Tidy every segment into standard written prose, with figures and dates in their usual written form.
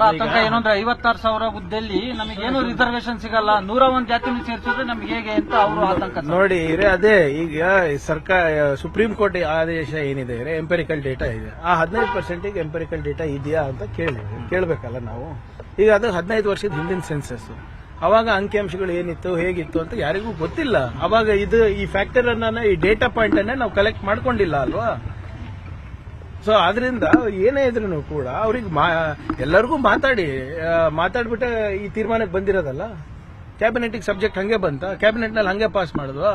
ಅವರ ಆತಂಕ ಏನು ಅಂದ್ರೆ 56,000 ಹುದ್ದೆಯಲ್ಲಿ ನಮಗೇನು ರಿಸರ್ವೇಶನ್ ಸಿಗಲ್ಲ, 101 ಜಾತಿ ಸೇರಿಸಿದ್ರೆ ನಮ್ಗೆ ಹೇಗೆ ಅಂತ ಅವರು ಆತಂಕ. ನೋಡಿ ಅದೇ ಈಗ ಸರ್ಕಾರ ಸುಪ್ರೀಂ ಕೋರ್ಟ್ ಆದೇಶ ಏನಿದೆ ಎಂಪೆರಿಕಲ್ ಡೇಟಾ ಇದೆ. ಆ 15% ಎಂಪೆರಿಕಲ್ ಡೇಟಾ ಇದೆಯಾ ಅಂತ ಕೇಳಬೇಕಲ್ಲ ನಾವು. ಈಗ ಅದು 15 ವರ್ಷದ ಹಿಂದಿನ ಸೆನ್ಸಸ್. ಅವಾಗ ಅಂಕಿಅಂಶಗಳು ಏನಿತ್ತು ಹೇಗಿತ್ತು ಅಂತ ಯಾರಿಗೂ ಗೊತ್ತಿಲ್ಲ. ಅವಾಗ ಈ ಫ್ಯಾಕ್ಟರ್ ಅನ್ನ, ಈ ಡೇಟಾ ಪಾಯಿಂಟ್ ಅನ್ನೇ ನಾವು ಕಲೆಕ್ಟ್ ಮಾಡ್ಕೊಂಡಿಲ್ಲ ಅಲ್ವಾ. ಸೊ ಆದ್ರಿಂದ ಏನೇ ಇದ್ರೂ ಕೂಡ ಅವ್ರಿಗೆ ಎಲ್ಲರಿಗೂ ಮಾತಾಡ್ಬಿಟ್ಟೆ ಈ ತೀರ್ಮಾನಕ್ಕೆ ಬಂದಿರೋದಲ್ಲ. ಕ್ಯಾಬಿನೆಟ್ಗೆ ಸಬ್ಜೆಕ್ಟ್ ಹಂಗೆ ಬಂತ, ಕ್ಯಾಬಿನೆಟ್ ನಲ್ಲಿ ಹಂಗೆ ಪಾಸ್ ಮಾಡಿದ್ವಾ.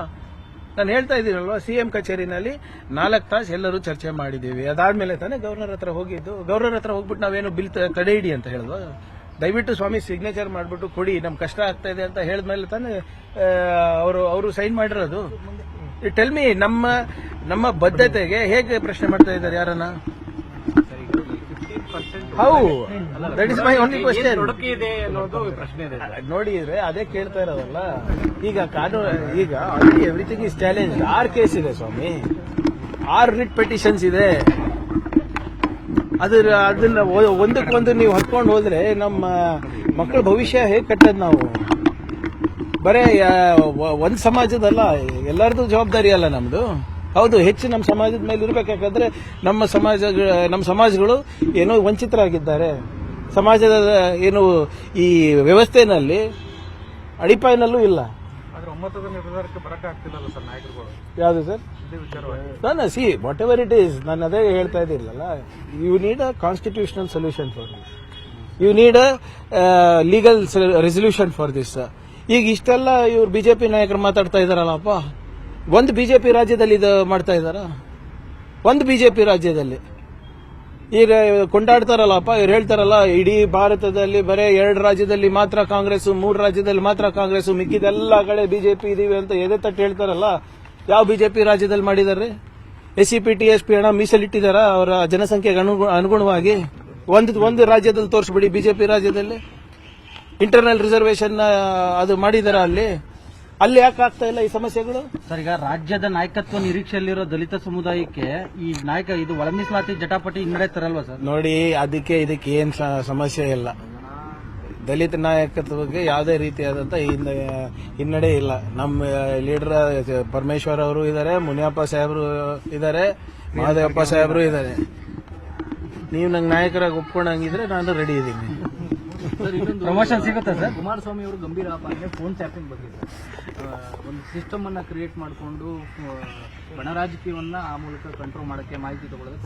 ನಾನು ಹೇಳ್ತಾ ಇದ್ದೀನಲ್ವಾ, ಸಿಎಂ ಕಚೇರಿನಲ್ಲಿ 4 ತಾಸು ಎಲ್ಲರೂ ಚರ್ಚೆ ಮಾಡಿದೀವಿ. ಅದಾದ್ಮೇಲೆ ತಾನೇ ಗವರ್ನರ್ ಹತ್ರ ಹೋಗಿದ್ದು. ಗವರ್ನರ್ ಹತ್ರ ಹೋಗ್ಬಿಟ್ಟು ನಾವೇನು ಬಿಲ್ ತಡೆ ಹಿಡಿ ಅಂತ ಹೇಳಿದ್ವಾ. ದಯವಿಟ್ಟು ಸ್ವಾಮಿ ಸಿಗ್ನೇಚರ್ ಮಾಡ್ಬಿಟ್ಟು ಕೊಡಿ, ನಮ್ಗೆ ಕಷ್ಟ ಆಗ್ತಾ ಇದೆ ಅಂತ ಹೇಳಿದ್ಮೇಲೆ ತಾನೇ ಅವರು ಸೈನ್ ಮಾಡಿರೋದು. ಟೆಲ್ ಮಿ, ನಮ್ಮ ಬದ್ಧತೆಗೆ ಹೇಗೆ ಪ್ರಶ್ನೆ ಮಾಡ್ತಾ ಇದ್ದಾರೆ ಯಾರನ್ನ? How that is my only question. ನೋಡಿದ್ರೆ ಅದೇ ಕೇಳ್ತಾ ಇರೋದಲ್ಲ. ಈಗ ಕಾನೂನು, ಈಗ already everything is challenge. 6 case ಇದೆ ಸ್ವಾಮಿ, 6 ರಿಟ್ ಪೆಟಿಷನ್ಸ್ ಇದೆ. ಅದನ್ನ ಒಂದಕ್ಕೊಂದು ನೀವು ಹತ್ಕೊಂಡು ಹೋದ್ರೆ ನಮ್ಮ ಮಕ್ಕಳ ಭವಿಷ್ಯ ಹೇಗೆ ಕಟ್ಟೋದು ನಾವು? ಬರೇ ಒಂದ್ ಸಮಾಜದಲ್ಲ, ಎಲ್ಲರದು ಜವಾಬ್ದಾರಿ ಅಲ್ಲ ನಮ್ದು. ಹೌದು, ಹೆಚ್ಚು ನಮ್ಮ ಸಮಾಜದ ಮೇಲೆ ಇರ್ಬೇಕು. ಯಾಕಂದ್ರೆ ನಮ್ಮ ಸಮಾಜಗಳು ಏನೋ ವಂಚಿತರಾಗಿದ್ದಾರೆ. ಸಮಾಜದ ಏನು ಈ ವ್ಯವಸ್ಥೆನಲ್ಲಿ ಅಡಿಪಾಯನಲ್ಲೂ ಇಲ್ಲ. ಒಮ್ಮತದ ನಿರ್ಧಾರಕ್ಕೆ ಬರಕ್ಕಾಗ್ತಿಲ್ಲ ಸರ್ ನಾಯಕರುಗಳು. ಯಾವುದು ಸರ್? ನಾನು see whatever it is, ನಾನು ಅದೇ ಹೇಳ್ತಾ ಇದ್ದಿಲ್ಲಲ್ಲ. You need a constitutional solution for this, you need a legal resolution for this. ಈಗ ಇಷ್ಟೆಲ್ಲ ಇವ್ರು ಬಿಜೆಪಿ ನಾಯಕರು ಮಾತಾಡ್ತಾ ಇದಾರಲ್ಲಪ್ಪ. ಒಂದು ಬಿಜೆಪಿ ರಾಜ್ಯದಲ್ಲಿ ಇದು ಮಾಡ್ತಾ ಇದಾರ? ಒಂದು ಬಿಜೆಪಿ ರಾಜ್ಯದಲ್ಲಿ ಈಗ ಕೊಂಡಾಡ್ತಾರಲ್ಲಪ್ಪ. ಇವ್ರು ಹೇಳ್ತಾರಲ್ಲ, ಇಡೀ ಭಾರತದಲ್ಲಿ ಬರೇ 2 ರಾಜ್ಯದಲ್ಲಿ ಮಾತ್ರ ಕಾಂಗ್ರೆಸ್, 3 ರಾಜ್ಯದಲ್ಲಿ ಮಾತ್ರ ಕಾಂಗ್ರೆಸ್, ಮಿಕ್ಕಿದೆಲ್ಲ ಕಡೆ ಬಿಜೆಪಿ ಇದೀವಿ ಅಂತ ಎದೆ ತಟ್ಟು ಹೇಳ್ತಾರಲ್ಲ. ಯಾವ ಬಿಜೆಪಿ ರಾಜ್ಯದಲ್ಲಿ ಮಾಡಿದಾರೆ? SCP TSP ಹಣ ಮೀಸಲಿಟ್ಟಿದಾರ ಅವರ ಜನಸಂಖ್ಯೆಗೆ ಅನುಗುಣವಾಗಿ? ಒಂದು ರಾಜ್ಯದಲ್ಲಿ ತೋರಿಸ್ಬಿಡಿ ಬಿಜೆಪಿ ರಾಜ್ಯದಲ್ಲಿ ಇಂಟರ್ನಲ್ ರಿಸರ್ವೇಶನ್ ಅದು ಮಾಡಿದಾರ. ಅಲ್ಲಿ ಯಾಕೆ ಆಗ್ತಾ ಇಲ್ಲ ಈ ಸಮಸ್ಯೆಗಳು? ಸರ್, ಈಗ ರಾಜ್ಯದ ನಾಯಕತ್ವ ನಿರೀಕ್ಷೆಯಲ್ಲಿರೋ ದಲಿತ ಸಮುದಾಯಕ್ಕೆ ಈ ಇದು ಒಳ ಮೀಸಲಾತಿ ಜಟಾಪಟಿ ಹಿನ್ನಡೆ ತರಲ್ವಾ ಸರ್? ನೋಡಿ, ಇದಕ್ಕೆ ಏನ್ ಸಮಸ್ಯೆ ಇಲ್ಲ. ದಲಿತ ನಾಯಕತ್ವಕ್ಕೆ ಯಾವುದೇ ರೀತಿಯಾದಂತ ಹಿನ್ನಡೆ ಇಲ್ಲ. ನಮ್ಮ ಲೀಡರ್ ಪರಮೇಶ್ವರ್ ಅವರು ಇದ್ದಾರೆ, ಮುನಿಯಪ್ಪ ಸಾಹೇಬರು ಇದ್ದಾರೆ, ಮಹದೇವಪ್ಪ ಸಾಹೇಬರು ಇದ್ದಾರೆ. ನೀವು ನಂಗೆ ನಾಯಕರಾಗಿ ಒಪ್ಕೊಂಡಂಗಿದ್ರೆ ನಾನು ರೆಡಿ ಇದ್ದೀನಿ. ಪ್ರಮೋಷನ್ ಸಿಗುತ್ತೆ ಸರ್? ಕುಮಾರಸ್ವಾಮಿ ಅವರು ಗಂಭೀರ ಆಪಾದನೆ ಫೋನ್ ಟ್ಯಾಪಿಂಗ್ ಬಗ್ಗೆ ಒಂದು ಸಿಸ್ಟಮ್ ಅನ್ನ ಕ್ರಿಯೇಟ್ ಮಾಡಿಕೊಂಡು ಬಣ ರಾಜಕೀಯವನ್ನ ಆ ಮೂಲಕ ಕಂಟ್ರೋಲ್ ಮಾಡಕ್ಕೆ ಮಾಹಿತಿ ತಗೊಳ್ಳೋದು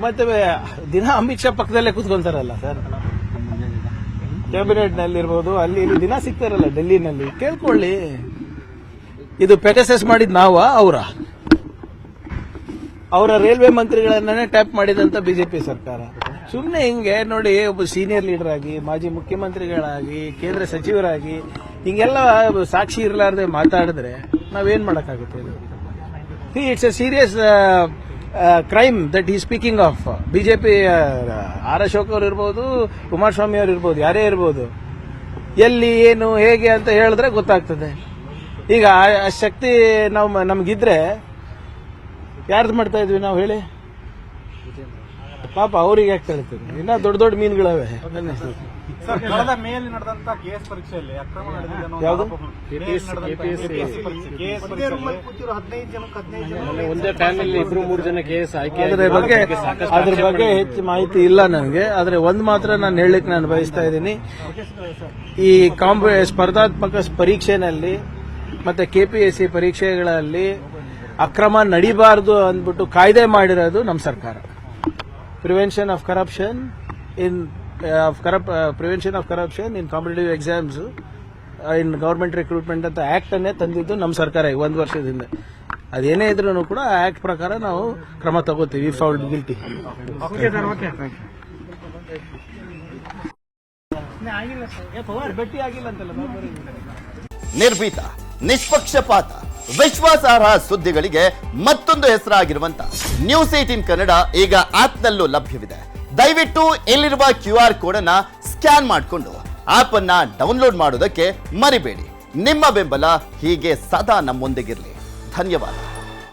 ಮತ್ತೆ ದಿನ ಅಮಿತ್ ಶಾ ಪಕ್ಕದಲ್ಲೇ ಕೂತ್ಕೊಂತಾರಲ್ಲ ಸರ್. ಕ್ಯಾಬಿನೆಟ್ ನಲ್ಲಿ ಇರ್ಬೋದು, ಅಲ್ಲಿ ದಿನ ಸಿಗ್ತಾರಲ್ಲ ಡೆಲ್ಲಿನಲ್ಲಿ. ಕೇಳ್ಕೊಳ್ಳಿ, ಇದು ಪೆಗಾಸಸ್ ಮಾಡಿದ್ ಅವರ ರೈಲ್ವೆ ಮಂತ್ರಿಗಳನ್ನೇ ಟ್ಯಾಪ್ ಮಾಡಿದಂತ ಬಿಜೆಪಿ ಸರ್ಕಾರ. ಸುಮ್ಮನೆ ಹಿಂಗೆ ನೋಡಿ, ಒಬ್ಬ ಸೀನಿಯರ್ ಲೀಡರ್ ಆಗಿ, ಮಾಜಿ ಮುಖ್ಯಮಂತ್ರಿಗಳಾಗಿ, ಕೇಂದ್ರ ಸಚಿವರಾಗಿ ಹಿಂಗೆಲ್ಲ ಸಾಕ್ಷಿ ಇರಲಾರದೆ ಮಾತಾಡಿದ್ರೆ ನಾವೇನ್ ಮಾಡಕ್ಕಾಗುತ್ತೆ? It's a serious crime that ಈ speaking of. BJP R Ashok ಅವರು ಇರ್ಬೋದು, ಕುಮಾರಸ್ವಾಮಿ ಅವರು ಇರ್ಬೋದು, ಯಾರೇ ಇರ್ಬೋದು, ಎಲ್ಲಿ ಏನು ಹೇಗೆ ಅಂತ ಹೇಳಿದ್ರೆ ಗೊತ್ತಾಗ್ತದೆ. ಈಗ ಆ ಶಕ್ತಿ ನಮಗಿದ್ರೆ ಯಾರ್ದು ಮಾಡ್ತಾ ಇದ್ವಿ ನಾವು ಹೇಳಿ? ಪಾಪ ಅವ್ರಿಗೆ ಯಾಕೆ ಹೇಳ್ತೀವಿ? ಇನ್ನ ದೊಡ್ಡ ಮೀನುಗಳವೆ. ಕಳೆದ ಮೇಯಲ್ಲಿ ನಡೆದಂತ ಕೆಎಸ್ ಪರೀಕ್ಷೆಯಲ್ಲಿ ಅಕ್ರಮ ನಡೆದಿದೆ. ಯಾವುದು? ಒಂದೇ ಪ್ಯಾನೆಲ್ 2-3 ಜನ ಕೇಸ್ ಆಯ್ಕೆ. ಅದ್ರ ಬಗ್ಗೆ ಹೆಚ್ಚು ಮಾಹಿತಿ ಇಲ್ಲ ನನಗೆ. ಆದ್ರೆ ಒಂದ್ ಮಾತ್ರ ನಾನು ಹೇಳಲಿಕ್ಕೆ ನಾನು ಬಯಸ್ತಾ ಇದ್ದೀನಿ. ಈ ಸ್ಪರ್ಧಾತ್ಮಕ ಪರೀಕ್ಷೆನಲ್ಲಿ ಮತ್ತೆ KPSC ಪರೀಕ್ಷೆಗಳಲ್ಲಿ ಅಕ್ರಮ ನಡಿಬಾರದು ಅಂದ್ಬಿಟ್ಟು ಕಾಯ್ದೆ ಮಾಡಿರೋದು ನಮ್ಮ ಸರ್ಕಾರ. Prevention of corruption in competitive exams in government recruitment ಅಂತ ಆಕ್ಟ್ ಅನ್ನೇ ತಂದಿದ್ದು ನಮ್ಮ ಸರ್ಕಾರ 1 ವರ್ಷದಿಂದ. ಅದೇನೇ ಇದ್ರೂ ಕೂಡ ಆ ಆಕ್ಟ್ ಪ್ರಕಾರ ನಾವು ಕ್ರಮ ತಗೋತೀವಿ. Fold guilty. ಭೇಟಿ ಆಗಿಲ್ಲ ಅಂತಲ್ಲ. ನಿರ್ಭೀತ, ನಿಷ್ಪಕ್ಷಪಾತ, ವಿಶ್ವಾಸಾರ್ಹ ಸುದ್ದಿಗಳಿಗೆ ಮತ್ತೊಂದು ಹೆಸರಾಗಿರುವಂತ ನ್ಯೂಸ್ 18 ಕನ್ನಡ ಈಗ ಆಪ್ನಲ್ಲೂ ಲಭ್ಯವಿದೆ. ದಯವಿಟ್ಟು ಇಲ್ಲಿರುವ QR ಕೋಡ್ ಅನ್ನ ಸ್ಕ್ಯಾನ್ ಮಾಡಿಕೊಂಡು ಆಪ್ ಅನ್ನ ಡೌನ್ಲೋಡ್ ಮಾಡೋದಕ್ಕೆ ಮರಿಬೇಡಿ. ನಿಮ್ಮ ಬೆಂಬಲ ಹೀಗೆ ಸದಾ ನಮ್ಮೊಂದಿಗಿರಲಿ. ಧನ್ಯವಾದ.